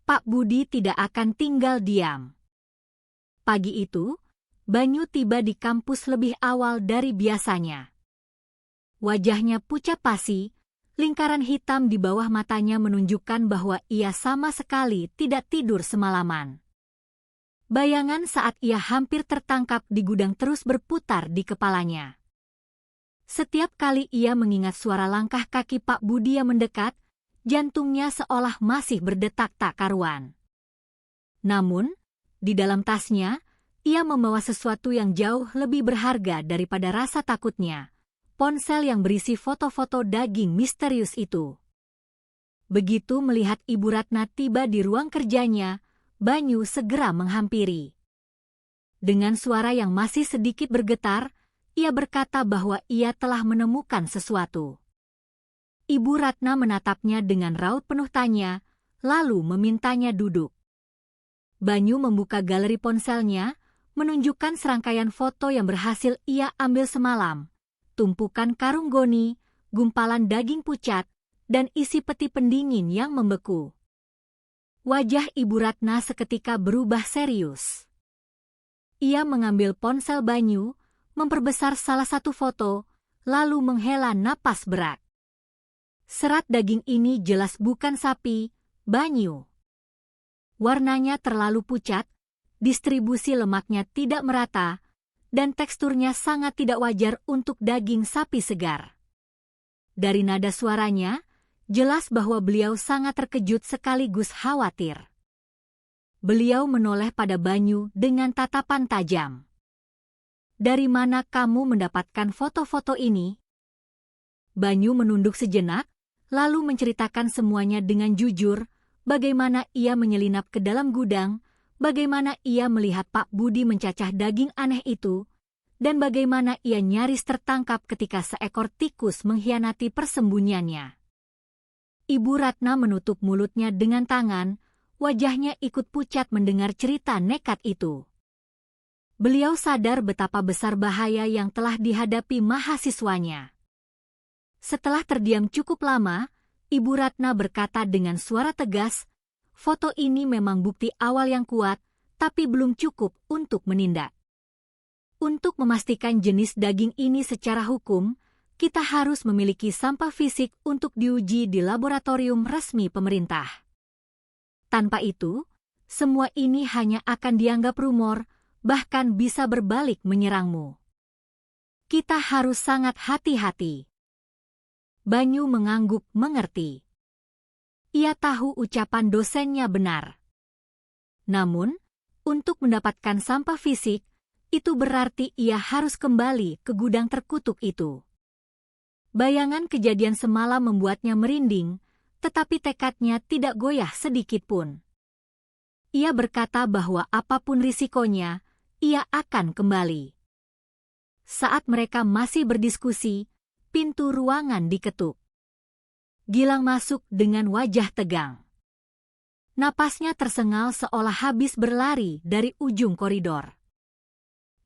Pak Budi tidak akan tinggal diam. Pagi itu, Banyu tiba di kampus lebih awal dari biasanya. Wajahnya pucat pasi, lingkaran hitam di bawah matanya menunjukkan bahwa ia sama sekali tidak tidur semalaman. Bayangan saat ia hampir tertangkap di gudang terus berputar di kepalanya. Setiap kali ia mengingat suara langkah kaki Pak Budi yang mendekat, jantungnya seolah masih berdetak tak karuan. Namun, di dalam tasnya, ia membawa sesuatu yang jauh lebih berharga daripada rasa takutnya, ponsel yang berisi foto-foto daging misterius itu. Begitu melihat Ibu Ratna tiba di ruang kerjanya, Banyu segera menghampiri. Dengan suara yang masih sedikit bergetar, ia berkata bahwa ia telah menemukan sesuatu. Ibu Ratna menatapnya dengan raut penuh tanya, lalu memintanya duduk. Banyu membuka galeri ponselnya, menunjukkan serangkaian foto yang berhasil ia ambil semalam, tumpukan karung goni, gumpalan daging pucat, dan isi peti pendingin yang membeku. Wajah Ibu Ratna seketika berubah serius. Ia mengambil ponsel Banyu, memperbesar salah satu foto, lalu menghela napas berat. Serat daging ini jelas bukan sapi, Banyu. Warnanya terlalu pucat, distribusi lemaknya tidak merata, dan teksturnya sangat tidak wajar untuk daging sapi segar. Dari nada suaranya, jelas bahwa beliau sangat terkejut sekaligus khawatir. Beliau menoleh pada Banyu dengan tatapan tajam. "Dari mana kamu mendapatkan foto-foto ini?" Banyu menunduk sejenak, lalu menceritakan semuanya dengan jujur, bagaimana ia menyelinap ke dalam gudang, bagaimana ia melihat Pak Budi mencacah daging aneh itu, dan bagaimana ia nyaris tertangkap ketika seekor tikus mengkhianati persembunyiannya. Ibu Ratna menutup mulutnya dengan tangan, wajahnya ikut pucat mendengar cerita nekat itu. Beliau sadar betapa besar bahaya yang telah dihadapi mahasiswanya. Setelah terdiam cukup lama, Ibu Ratna berkata dengan suara tegas, "Foto ini memang bukti awal yang kuat, tapi belum cukup untuk menindak. Untuk memastikan jenis daging ini secara hukum, kita harus memiliki sampel fisik untuk diuji di laboratorium resmi pemerintah. Tanpa itu, semua ini hanya akan dianggap rumor, bahkan bisa berbalik menyerangmu. Kita harus sangat hati-hati." Banyu mengangguk mengerti. Ia tahu ucapan dosennya benar. Namun, untuk mendapatkan sampel fisik, itu berarti ia harus kembali ke gudang terkutuk itu. Bayangan kejadian semalam membuatnya merinding, tetapi tekadnya tidak goyah sedikit pun. Ia berkata bahwa apapun risikonya, ia akan kembali. Saat mereka masih berdiskusi, pintu ruangan diketuk. Gilang masuk dengan wajah tegang. Napasnya tersengal seolah habis berlari dari ujung koridor.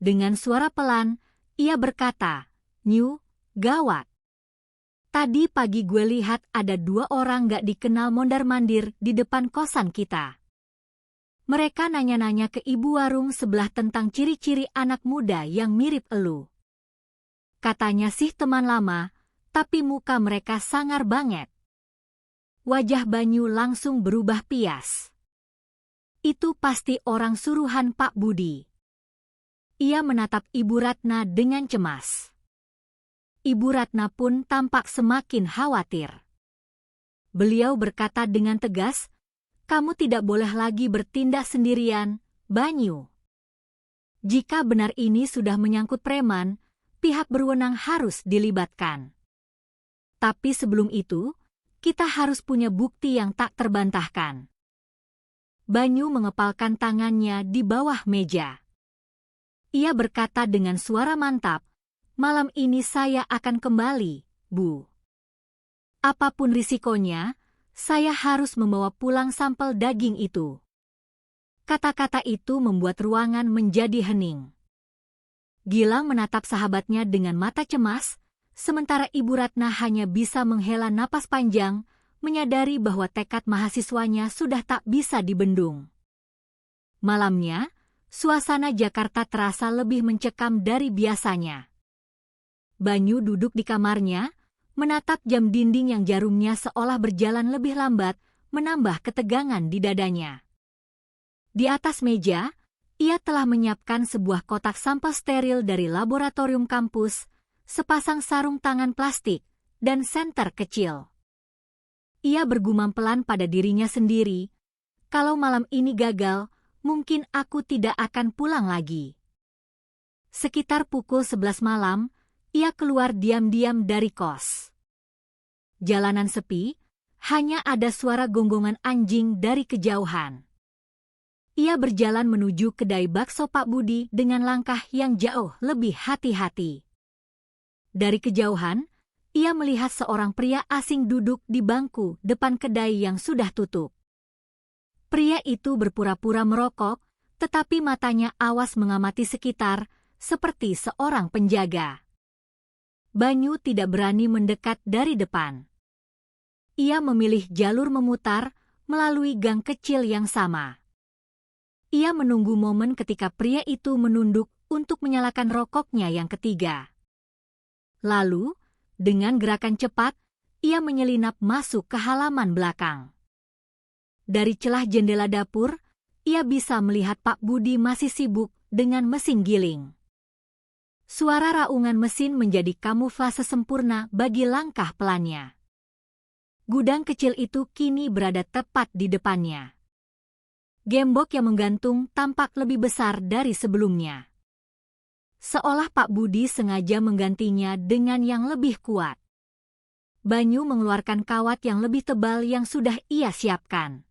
Dengan suara pelan, ia berkata, "Nyu, gawat. Tadi pagi gue lihat ada 2 orang gak dikenal mondar-mandir di depan kosan kita. Mereka nanya-nanya ke ibu warung sebelah tentang ciri-ciri anak muda yang mirip elu. Katanya sih teman lama, tapi muka mereka sangar banget." Wajah Banyu langsung berubah pias. Itu pasti orang suruhan Pak Budi. Ia menatap Ibu Ratna dengan cemas. Ibu Ratna pun tampak semakin khawatir. Beliau berkata dengan tegas, "Kamu tidak boleh lagi bertindak sendirian, Banyu. Jika benar ini sudah menyangkut preman, pihak berwenang harus dilibatkan. Tapi sebelum itu, kita harus punya bukti yang tak terbantahkan." Banyu mengepalkan tangannya di bawah meja. Ia berkata dengan suara mantap, "Malam ini saya akan kembali, Bu. Apapun risikonya, saya harus membawa pulang sampel daging itu." Kata-kata itu membuat ruangan menjadi hening. Gilang menatap sahabatnya dengan mata cemas, sementara Ibu Ratna hanya bisa menghela napas panjang, menyadari bahwa tekad mahasiswanya sudah tak bisa dibendung. Malamnya, suasana Jakarta terasa lebih mencekam dari biasanya. Banyu duduk di kamarnya, menatap jam dinding yang jarumnya seolah berjalan lebih lambat, menambah ketegangan di dadanya. Di atas meja, ia telah menyiapkan sebuah kotak sampel steril dari laboratorium kampus, sepasang sarung tangan plastik, dan senter kecil. Ia bergumam pelan pada dirinya sendiri, "Kalau malam ini gagal, mungkin aku tidak akan pulang lagi." Sekitar pukul 11 malam, ia keluar diam-diam dari kos. Jalanan sepi, hanya ada suara gonggongan anjing dari kejauhan. Ia berjalan menuju kedai bakso Pak Budi dengan langkah yang jauh lebih hati-hati. Dari kejauhan, ia melihat seorang pria asing duduk di bangku depan kedai yang sudah tutup. Pria itu berpura-pura merokok, tetapi matanya awas mengamati sekitar, seperti seorang penjaga. Banyu tidak berani mendekat dari depan. Ia memilih jalur memutar melalui gang kecil yang sama. Ia menunggu momen ketika pria itu menunduk untuk menyalakan rokoknya yang ketiga. Lalu, dengan gerakan cepat, ia menyelinap masuk ke halaman belakang. Dari celah jendela dapur, ia bisa melihat Pak Budi masih sibuk dengan mesin giling. Suara raungan mesin menjadi kamuflase sempurna bagi langkah pelannya. Gudang kecil itu kini berada tepat di depannya. Gembok yang menggantung tampak lebih besar dari sebelumnya. Seolah Pak Budi sengaja menggantinya dengan yang lebih kuat. Banyu mengeluarkan kawat yang lebih tebal yang sudah ia siapkan.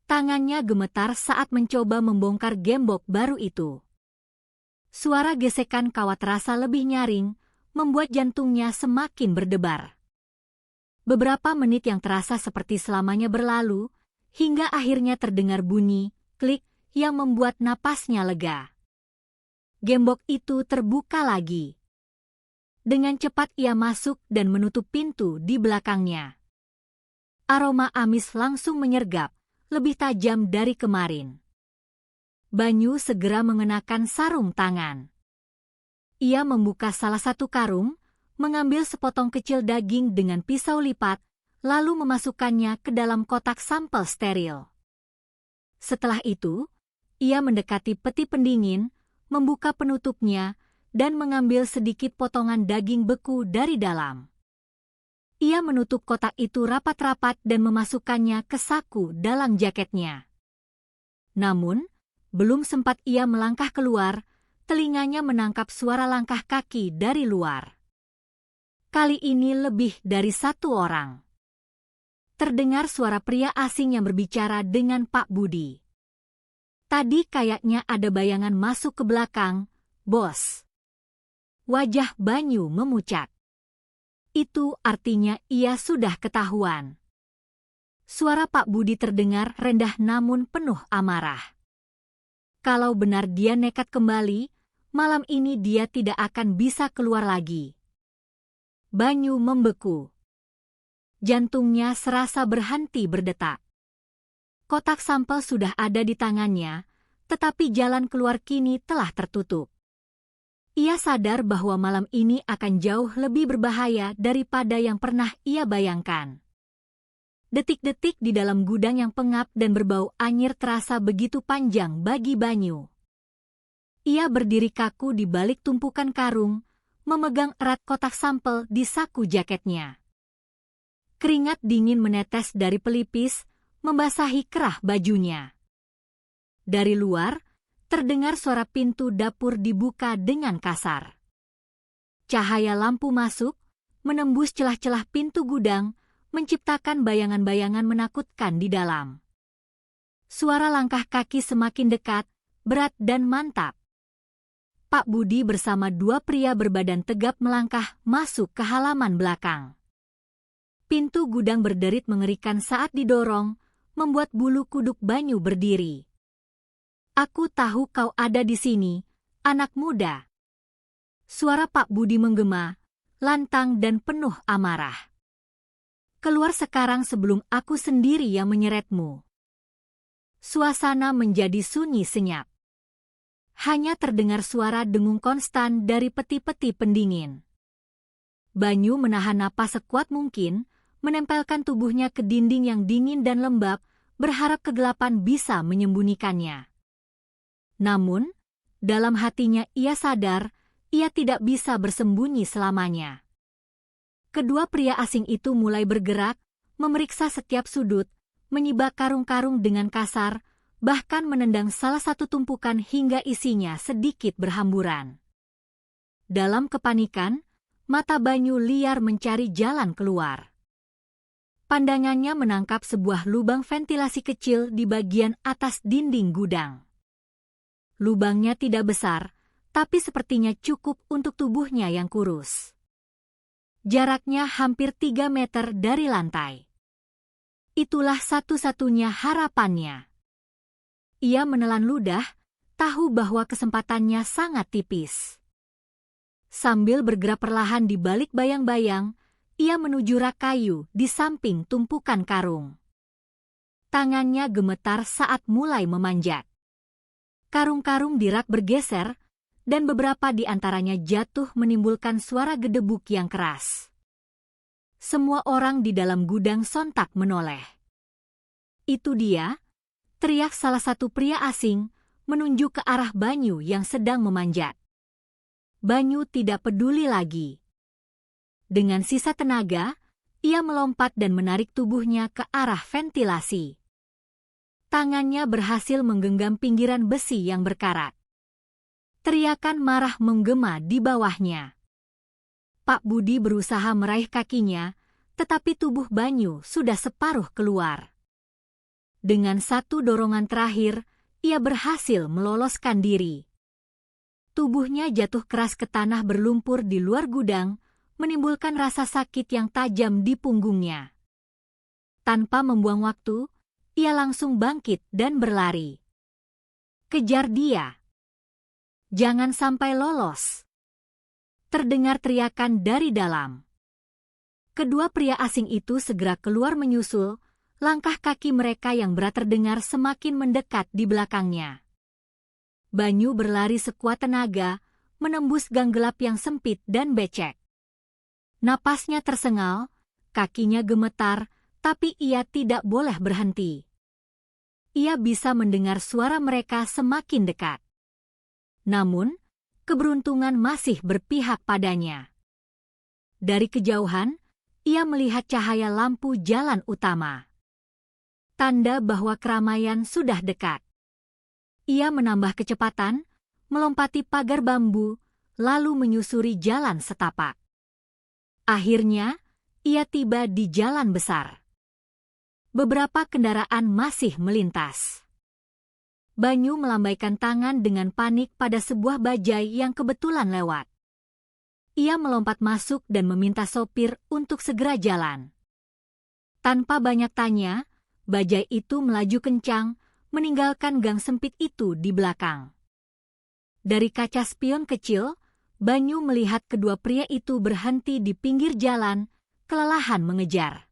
Tangannya gemetar saat mencoba membongkar gembok baru itu. Suara gesekan kawat terasa lebih nyaring, membuat jantungnya semakin berdebar. Beberapa menit yang terasa seperti selamanya berlalu, hingga akhirnya terdengar bunyi klik yang membuat napasnya lega. Gembok itu terbuka lagi. Dengan cepat ia masuk dan menutup pintu di belakangnya. Aroma amis langsung menyergap, lebih tajam dari kemarin. Banyu segera mengenakan sarung tangan. Ia membuka salah satu karung, mengambil sepotong kecil daging dengan pisau lipat, lalu memasukkannya ke dalam kotak sampel steril. Setelah itu, ia mendekati peti pendingin, membuka penutupnya, dan mengambil sedikit potongan daging beku dari dalam. Ia menutup kotak itu rapat-rapat dan memasukkannya ke saku dalam jaketnya. Namun, belum sempat ia melangkah keluar, telinganya menangkap suara langkah kaki dari luar. Kali ini lebih dari satu orang. Terdengar suara pria asing yang berbicara dengan Pak Budi. Tadi kayaknya ada bayangan masuk ke belakang, Bos. Wajah Banyu memucat. Itu artinya ia sudah ketahuan. Suara Pak Budi terdengar rendah namun penuh amarah. Kalau benar dia nekat kembali, malam ini dia tidak akan bisa keluar lagi. Banyu membeku. Jantungnya serasa berhenti berdetak. Kotak sampel sudah ada di tangannya, tetapi jalan keluar kini telah tertutup. Ia sadar bahwa malam ini akan jauh lebih berbahaya daripada yang pernah ia bayangkan. Detik-detik di dalam gudang yang pengap dan berbau anyir terasa begitu panjang bagi Banyu. Ia berdiri kaku di balik tumpukan karung, memegang erat kotak sampel di saku jaketnya. Keringat dingin menetes dari pelipis, membasahi kerah bajunya. Dari luar, terdengar suara pintu dapur dibuka dengan kasar. Cahaya lampu masuk, menembus celah-celah pintu gudang, menciptakan bayangan-bayangan menakutkan di dalam. Suara langkah kaki semakin dekat, berat dan mantap. Pak Budi bersama dua pria berbadan tegap melangkah masuk ke halaman belakang. Pintu gudang berderit mengerikan saat didorong, membuat bulu kuduk Banyu berdiri. "Aku tahu kau ada di sini, anak muda." Suara Pak Budi menggema, lantang dan penuh amarah. "Keluar sekarang sebelum aku sendiri yang menyeretmu." Suasana menjadi sunyi senyap. Hanya terdengar suara dengung konstan dari peti-peti pendingin. Banyu menahan napas sekuat mungkin, menempelkan tubuhnya ke dinding yang dingin dan lembab, berharap kegelapan bisa menyembunyikannya. Namun, dalam hatinya ia sadar, ia tidak bisa bersembunyi selamanya. Kedua pria asing itu mulai bergerak, memeriksa setiap sudut, menyibak karung-karung dengan kasar, bahkan menendang salah satu tumpukan hingga isinya sedikit berhamburan. Dalam kepanikan, mata Banyu liar mencari jalan keluar. Pandangannya menangkap sebuah lubang ventilasi kecil di bagian atas dinding gudang. Lubangnya tidak besar, tapi sepertinya cukup untuk tubuhnya yang kurus. Jaraknya hampir 3 meter dari lantai. Itulah satu-satunya harapannya. Ia menelan ludah, tahu bahwa kesempatannya sangat tipis. Sambil bergerak perlahan di balik bayang-bayang, ia menuju rak kayu di samping tumpukan karung. Tangannya gemetar saat mulai memanjat. Karung-karung di rak bergeser, dan beberapa di antaranya jatuh menimbulkan suara gedebuk yang keras. Semua orang di dalam gudang sontak menoleh. "Itu dia," teriak salah satu pria asing, menunjuk ke arah Banyu yang sedang memanjat. Banyu tidak peduli lagi. Dengan sisa tenaga, ia melompat dan menarik tubuhnya ke arah ventilasi. Tangannya berhasil menggenggam pinggiran besi yang berkarat. Teriakan marah menggema di bawahnya. Pak Budi berusaha meraih kakinya, tetapi tubuh Banyu sudah separuh keluar. Dengan satu dorongan terakhir, ia berhasil meloloskan diri. Tubuhnya jatuh keras ke tanah berlumpur di luar gudang, menimbulkan rasa sakit yang tajam di punggungnya. Tanpa membuang waktu, ia langsung bangkit dan berlari. "Kejar dia! Jangan sampai lolos!" Terdengar teriakan dari dalam. Kedua pria asing itu segera keluar menyusul, langkah kaki mereka yang berat terdengar semakin mendekat di belakangnya. Banyu berlari sekuat tenaga, menembus gang gelap yang sempit dan becek. Napasnya tersengal, kakinya gemetar, tapi ia tidak boleh berhenti. Ia bisa mendengar suara mereka semakin dekat. Namun, keberuntungan masih berpihak padanya. Dari kejauhan, ia melihat cahaya lampu jalan utama. Tanda bahwa keramaian sudah dekat. Ia menambah kecepatan, melompati pagar bambu, lalu menyusuri jalan setapak. Akhirnya, ia tiba di jalan besar. Beberapa kendaraan masih melintas. Banyu melambaikan tangan dengan panik pada sebuah bajai yang kebetulan lewat. ia melompat masuk dan meminta sopir untuk segera jalan. Tanpa banyak tanya, bajai itu melaju kencang, meninggalkan gang sempit itu di belakang. Dari kaca spion kecil, Banyu melihat kedua pria itu berhenti di pinggir jalan, kelelahan mengejar.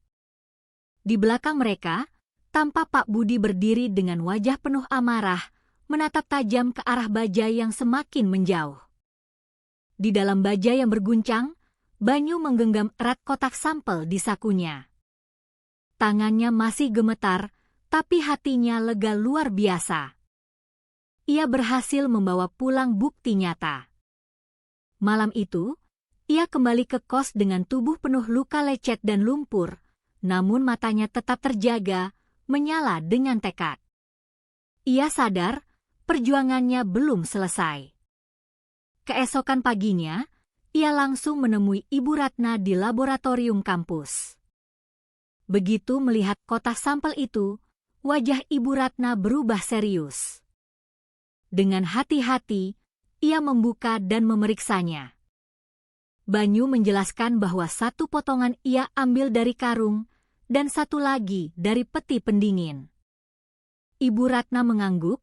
Di belakang mereka, tampak Pak Budi berdiri dengan wajah penuh amarah, menatap tajam ke arah bajai yang semakin menjauh. Di dalam bajai yang berguncang, Banyu menggenggam erat kotak sampel di sakunya. Tangannya masih gemetar, tapi hatinya lega luar biasa. Ia berhasil membawa pulang bukti nyata. Malam itu, ia kembali ke kos dengan tubuh penuh luka lecet dan lumpur, namun matanya tetap terjaga, menyala dengan tekad. Ia sadar, perjuangannya belum selesai. Keesokan paginya, ia langsung menemui Ibu Ratna di laboratorium kampus. Begitu melihat kotak sampel itu, wajah Ibu Ratna berubah serius. Dengan hati-hati, ia membuka dan memeriksanya. Banyu menjelaskan bahwa satu potongan ia ambil dari karung dan satu lagi dari peti pendingin. Ibu Ratna mengangguk,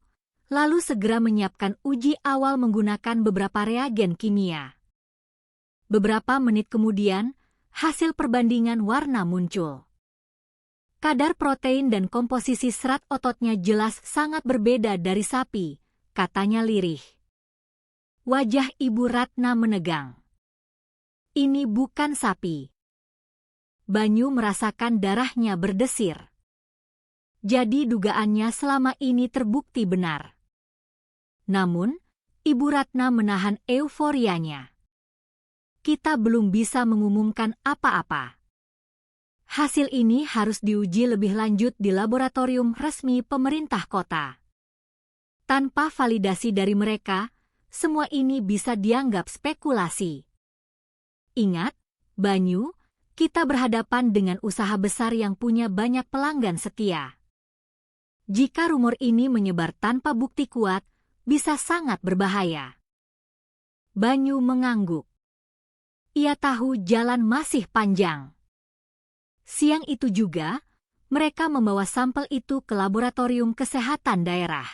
lalu segera menyiapkan uji awal menggunakan beberapa reagen kimia. Beberapa menit kemudian, hasil perbandingan warna muncul. Kadar protein dan komposisi serat ototnya jelas sangat berbeda dari sapi, katanya lirih. Wajah Ibu Ratna menegang. Ini bukan sapi. Banyu merasakan darahnya berdesir. Jadi dugaannya selama ini terbukti benar. Namun, Ibu Ratna menahan euforianya. Kita belum bisa mengumumkan apa-apa. Hasil ini harus diuji lebih lanjut di laboratorium resmi pemerintah kota. Tanpa validasi dari mereka, semua ini bisa dianggap spekulasi. Ingat, Banyu, kita berhadapan dengan usaha besar yang punya banyak pelanggan setia. Jika rumor ini menyebar tanpa bukti kuat, bisa sangat berbahaya. Banyu mengangguk. Ia tahu jalan masih panjang. Siang itu juga, mereka membawa sampel itu ke laboratorium kesehatan daerah.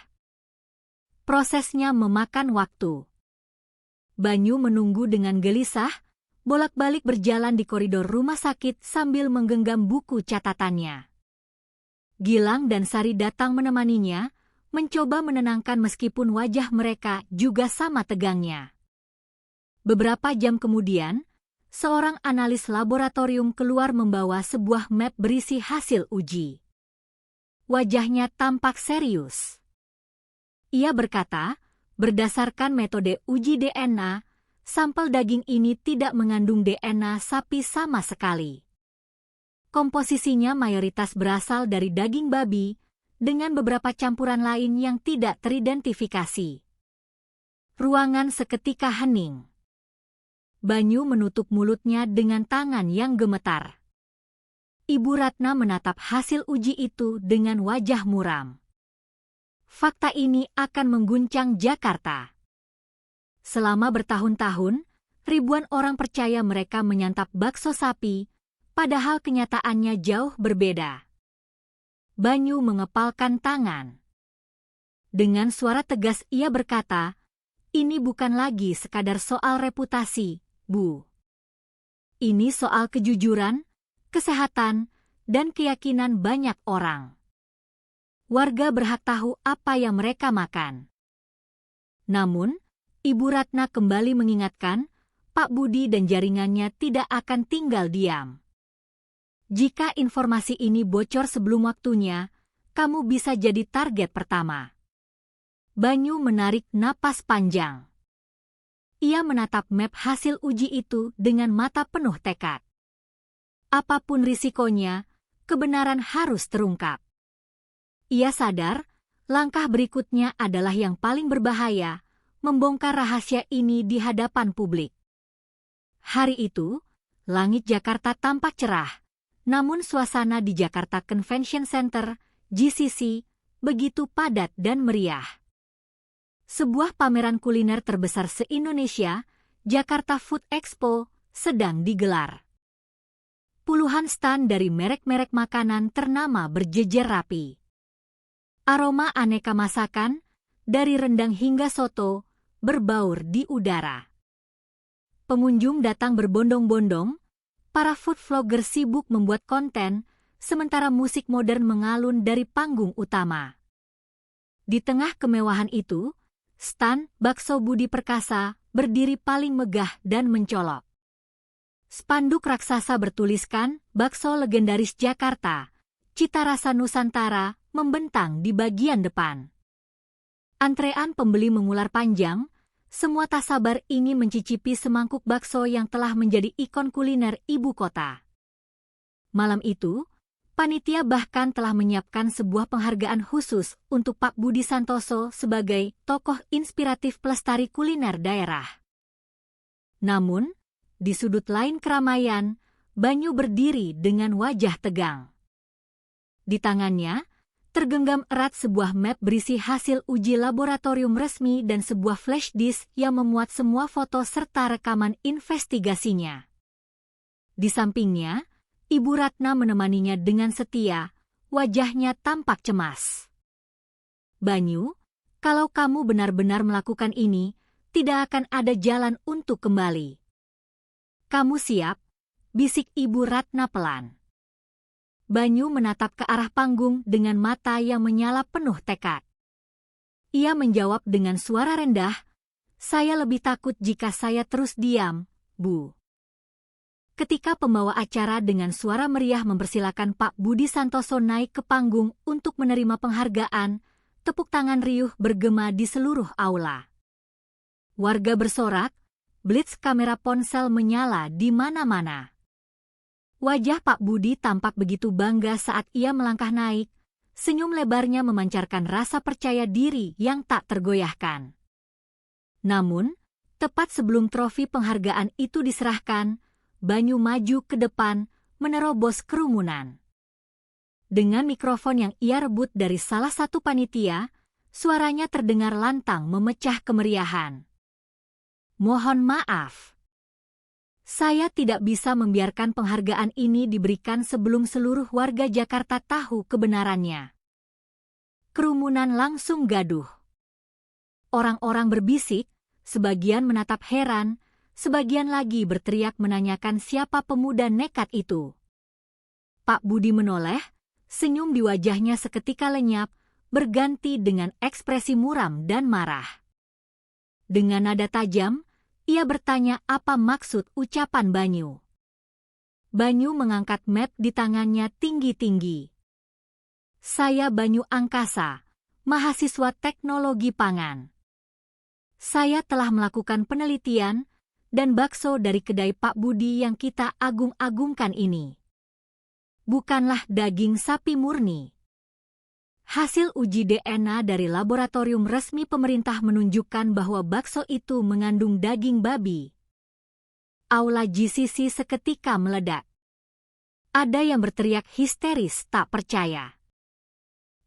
Prosesnya memakan waktu. Banyu menunggu dengan gelisah, bolak-balik berjalan di koridor rumah sakit sambil menggenggam buku catatannya. Gilang dan Sari datang menemaninya, mencoba menenangkan meskipun wajah mereka juga sama tegangnya. Beberapa jam kemudian, seorang analis laboratorium keluar membawa sebuah map berisi hasil uji. Wajahnya tampak serius. Ia berkata, berdasarkan metode uji DNA, sampel daging ini tidak mengandung DNA sapi sama sekali. Komposisinya mayoritas berasal dari daging babi, dengan beberapa campuran lain yang tidak teridentifikasi. Ruangan seketika hening. Banyu menutup mulutnya dengan tangan yang gemetar. Ibu Ratna menatap hasil uji itu dengan wajah muram. Fakta ini akan mengguncang Jakarta. Selama bertahun-tahun, ribuan orang percaya mereka menyantap bakso sapi, padahal kenyataannya jauh berbeda. Banyu mengepalkan tangan. Dengan suara tegas ia berkata, ini bukan lagi sekadar soal reputasi, Bu. Ini soal kejujuran, kesehatan, dan keyakinan banyak orang. Warga berhak tahu apa yang mereka makan. Namun, Ibu Ratna kembali mengingatkan, Pak Budi dan jaringannya tidak akan tinggal diam. Jika informasi ini bocor sebelum waktunya, kamu bisa jadi target pertama. Banyu menarik napas panjang. Ia menatap map hasil uji itu dengan mata penuh tekad. Apapun risikonya, kebenaran harus terungkap. Ia sadar, langkah berikutnya adalah yang paling berbahaya, membongkar rahasia ini di hadapan publik. Hari itu, langit Jakarta tampak cerah, namun suasana di Jakarta Convention Center, GCC, begitu padat dan meriah. Sebuah pameran kuliner terbesar se-Indonesia, Jakarta Food Expo sedang digelar. Puluhan stan dari merek-merek makanan ternama berjejer rapi. Aroma aneka masakan, dari rendang hingga soto, berbaur di udara. Pengunjung datang berbondong-bondong, para food vlogger sibuk membuat konten, sementara musik modern mengalun dari panggung utama. Di tengah kemewahan itu, stan Bakso Budi Perkasa berdiri paling megah dan mencolok. Spanduk raksasa bertuliskan "Bakso Legendaris Jakarta, Cita Rasa Nusantara" membentang di bagian depan. Antrean pembeli mengular panjang, semua tak sabar ingin mencicipi semangkuk bakso yang telah menjadi ikon kuliner ibu kota. Malam itu, panitia bahkan telah menyiapkan sebuah penghargaan khusus untuk Pak Budi Santoso sebagai tokoh inspiratif pelestari kuliner daerah. Namun, di sudut lain keramaian, Banyu berdiri dengan wajah tegang. Di tangannya, tergenggam erat sebuah map berisi hasil uji laboratorium resmi dan sebuah flash disk yang memuat semua foto serta rekaman investigasinya. Di sampingnya, Ibu Ratna menemaninya dengan setia, wajahnya tampak cemas. "Banyu, kalau kamu benar-benar melakukan ini, tidak akan ada jalan untuk kembali." "Kamu siap?" bisik Ibu Ratna pelan. Banyu menatap ke arah panggung dengan mata yang menyala penuh tekad. Ia menjawab dengan suara rendah, "Saya lebih takut jika saya terus diam, Bu." Ketika pembawa acara dengan suara meriah mempersilakan Pak Budi Santoso naik ke panggung untuk menerima penghargaan, tepuk tangan riuh bergema di seluruh aula. Warga bersorak, blitz kamera ponsel menyala di mana-mana. Wajah Pak Budi tampak begitu bangga saat ia melangkah naik, senyum lebarnya memancarkan rasa percaya diri yang tak tergoyahkan. Namun, tepat sebelum trofi penghargaan itu diserahkan, Banyu maju ke depan, menerobos kerumunan. Dengan mikrofon yang ia rebut dari salah satu panitia, suaranya terdengar lantang memecah kemeriahan. "Mohon maaf. Saya tidak bisa membiarkan penghargaan ini diberikan sebelum seluruh warga Jakarta tahu kebenarannya." Kerumunan langsung gaduh. Orang-orang berbisik, sebagian menatap heran, sebagian lagi berteriak menanyakan siapa pemuda nekat itu. Pak Budi menoleh, senyum di wajahnya seketika lenyap, berganti dengan ekspresi muram dan marah. Dengan nada tajam, ia bertanya apa maksud ucapan Banyu. Banyu mengangkat map di tangannya tinggi-tinggi. "Saya Banyu Angkasa, mahasiswa teknologi pangan. Saya telah melakukan penelitian, dan bakso dari kedai Pak Budi yang kita agung-agungkan ini bukanlah daging sapi murni. Hasil uji DNA dari laboratorium resmi pemerintah menunjukkan bahwa bakso itu mengandung daging babi." Aula GCC seketika meledak. Ada yang berteriak histeris tak percaya.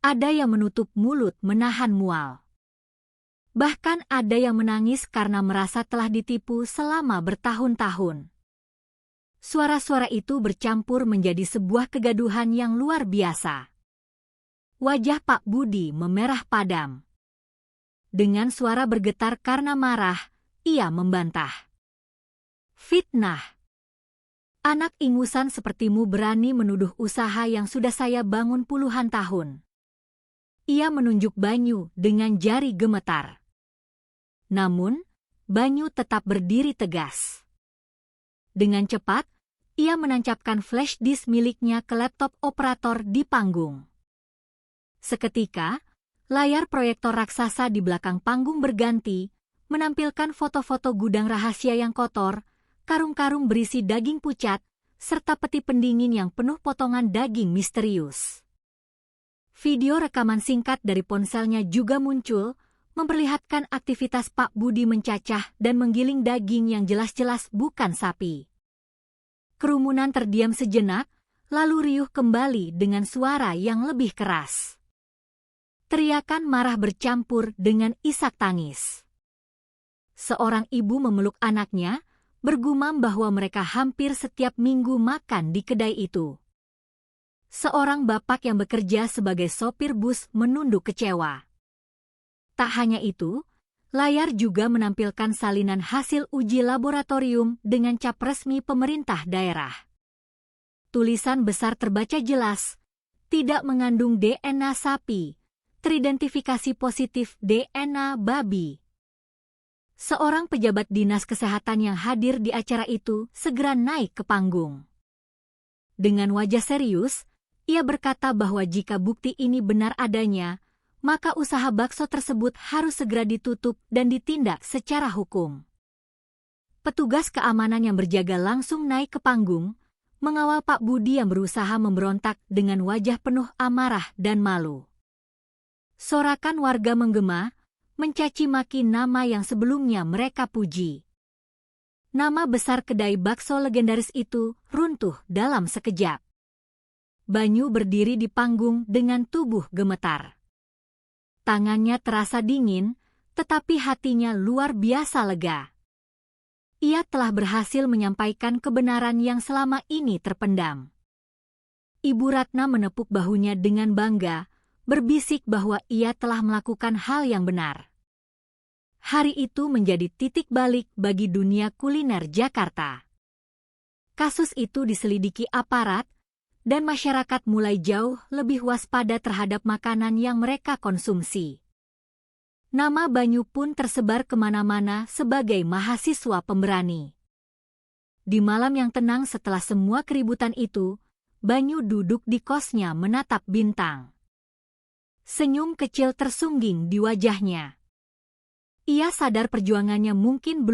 Ada yang menutup mulut menahan mual. Bahkan ada yang menangis karena merasa telah ditipu selama bertahun-tahun. Suara-suara itu bercampur menjadi sebuah kegaduhan yang luar biasa. Wajah Pak Budi memerah padam. Dengan suara bergetar karena marah, ia membantah. "Fitnah. Anak ingusan sepertimu berani menuduh usaha yang sudah saya bangun puluhan tahun." Ia menunjuk Banyu dengan jari gemetar. Namun, Banyu tetap berdiri tegas. Dengan cepat, ia menancapkan flash disk miliknya ke laptop operator di panggung. Seketika, layar proyektor raksasa di belakang panggung berganti, menampilkan foto-foto gudang rahasia yang kotor, karung-karung berisi daging pucat, serta peti pendingin yang penuh potongan daging misterius. Video rekaman singkat dari ponselnya juga muncul, memperlihatkan aktivitas Pak Budi mencacah dan menggiling daging yang jelas-jelas bukan sapi. Kerumunan terdiam sejenak, lalu riuh kembali dengan suara yang lebih keras. Teriakan marah bercampur dengan isak tangis. Seorang ibu memeluk anaknya, bergumam bahwa mereka hampir setiap minggu makan di kedai itu. Seorang bapak yang bekerja sebagai sopir bus menunduk kecewa. Tak hanya itu, layar juga menampilkan salinan hasil uji laboratorium dengan cap resmi pemerintah daerah. Tulisan besar terbaca jelas, tidak mengandung DNA sapi, teridentifikasi positif DNA babi. Seorang pejabat dinas kesehatan yang hadir di acara itu segera naik ke panggung. Dengan wajah serius, ia berkata bahwa jika bukti ini benar adanya, maka usaha bakso tersebut harus segera ditutup dan ditindak secara hukum. Petugas keamanan yang berjaga langsung naik ke panggung, mengawal Pak Budi yang berusaha memberontak dengan wajah penuh amarah dan malu. Sorakan warga menggema, mencaci maki nama yang sebelumnya mereka puji. Nama besar kedai bakso legendaris itu runtuh dalam sekejap. Banyu berdiri di panggung dengan tubuh gemetar. Tangannya terasa dingin, tetapi hatinya luar biasa lega. Ia telah berhasil menyampaikan kebenaran yang selama ini terpendam. Ibu Ratna menepuk bahunya dengan bangga, berbisik bahwa ia telah melakukan hal yang benar. Hari itu menjadi titik balik bagi dunia kuliner Jakarta. Kasus itu diselidiki aparat, dan masyarakat mulai jauh lebih waspada terhadap makanan yang mereka konsumsi. Nama Banyu pun tersebar kemana-mana sebagai mahasiswa pemberani. Di malam yang tenang setelah semua keributan itu, Banyu duduk di kosnya menatap bintang. Senyum kecil tersungging di wajahnya. Ia sadar perjuangannya mungkin belum